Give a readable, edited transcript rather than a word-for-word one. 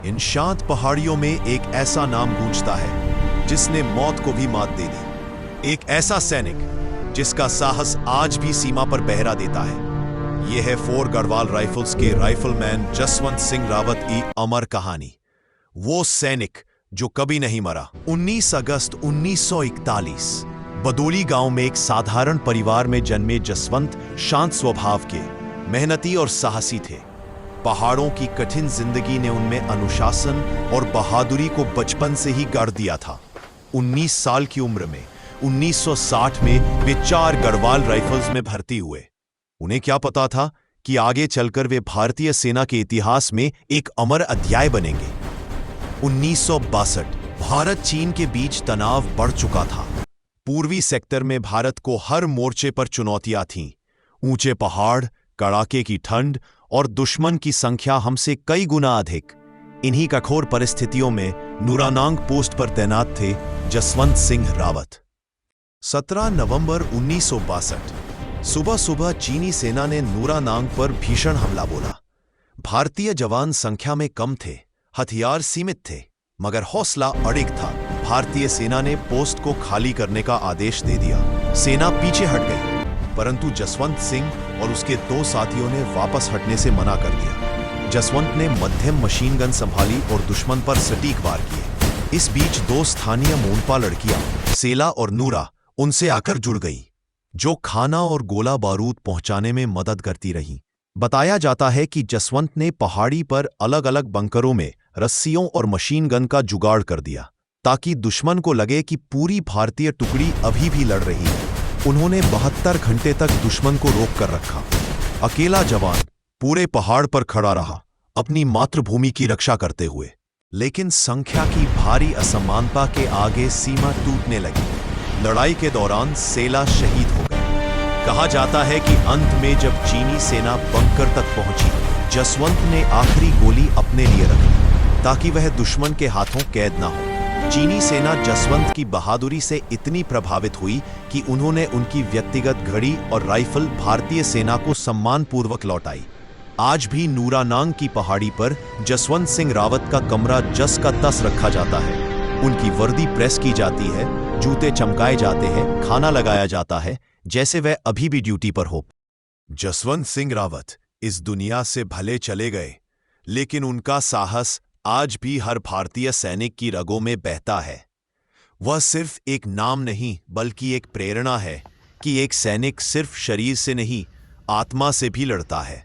इन शांत पहाड़ियों में एक ऐसा नाम गूंजता है जिसने मौत को भी मात दे दी। एक ऐसा सैनिक जिसका साहस आज भी सीमा पर पहरा देता है। यह है फोर गढ़वाल राइफल्स के राइफलमैन जसवंत सिंह रावत की अमर कहानी। वो सैनिक जो कभी नहीं मरा। 19 अगस्त 1941 बदोली गांव में एक साधारण परिवार में जन्मे जसवंत शांत स्वभाव के, मेहनती और साहसी थे। पहाड़ों की कठिन जिंदगी ने उनमें अनुशासन और बहादुरी को बचपन से ही गढ़ दिया था। 19 साल की उम्र में 1960 में वे 4 गढ़वाल राइफल्स में भर्ती हुए। उन्हें क्या पता था कि आगे चलकर वे भारतीय सेना के इतिहास में एक अमर अध्याय बनेंगे। 1962 भारत चीन के बीच तनाव बढ़ चुका था। पूर्वी सेक्टर में भारत को हर मोर्चे पर चुनौतियां थीं। ऊंचे पहाड़, कड़ाके की ठंड और दुश्मन की संख्या हमसे कई गुना अधिक। इन्हीं कठोर परिस्थितियों में नूरानांग पोस्ट पर तैनात थे जसवंत सिंह रावत। 17 नवंबर 1962 सुबह सुबह चीनी सेना ने नूरानांग पर भीषण हमला बोला। भारतीय जवान संख्या में कम थे, हथियार सीमित थे, मगर हौसला अडिग था। भारतीय सेना ने पोस्ट को खाली करने का आदेश दे दिया। सेना पीछे हट गई, परंतु जसवंत सिंह और उसके 2 साथियों ने वापस हटने से मना कर दिया। जसवंत ने मध्यम मशीन गन संभाली और दुश्मन पर सटीक वार किए। इस बीच 2 स्थानीय मोनपा लड़कियां, सेला और नूरा, उनसे आकर जुड़ गईं, जो खाना और गोला बारूद पहुंचाने में मदद करती रहीं। बताया जाता है कि जसवंत ने पहाड़ी पर अलग अलग बंकरों में रस्सियों और मशीन गन का जुगाड़ कर दिया, ताकि दुश्मन को लगे कि पूरी भारतीय टुकड़ी अभी भी लड़ रही है। उन्होंने 72 घंटे तक दुश्मन को रोक कर रखा। अकेला जवान पूरे पहाड़ पर खड़ा रहा, अपनी मातृभूमि की रक्षा करते हुए। लेकिन संख्या की भारी असमानता के आगे सीमा टूटने लगी। लड़ाई के दौरान सेला शहीद हो गए। कहा जाता है कि अंत में जब चीनी सेना बंकर तक पहुंची, जसवंत ने आखिरी गोली अपने लिए रखी, ताकि वह दुश्मन के हाथों कैद ना हो। चीनी सेना जसवंत की बहादुरी से इतनी प्रभावित हुई कि उन्होंने उनकी व्यक्तिगत घड़ी और राइफल भारतीय सेना को सम्मानपूर्वक लौटाई। आज भी नूरानांग की पहाड़ी पर जसवंत सिंह रावत का कमरा जस का तस रखा जाता है। उनकी वर्दी प्रेस की जाती है, जूते चमकाए जाते हैं, खाना लगाया जाता है, जैसे वह अभी भी ड्यूटी पर हो। जसवंत सिंह रावत इस दुनिया से भले चले गए, लेकिन उनका साहस आज भी हर भारतीय सैनिक की रगों में बहता है। वह सिर्फ एक नाम नहीं, बल्कि एक प्रेरणा है कि एक सैनिक सिर्फ शरीर से नहीं, आत्मा से भी लड़ता है।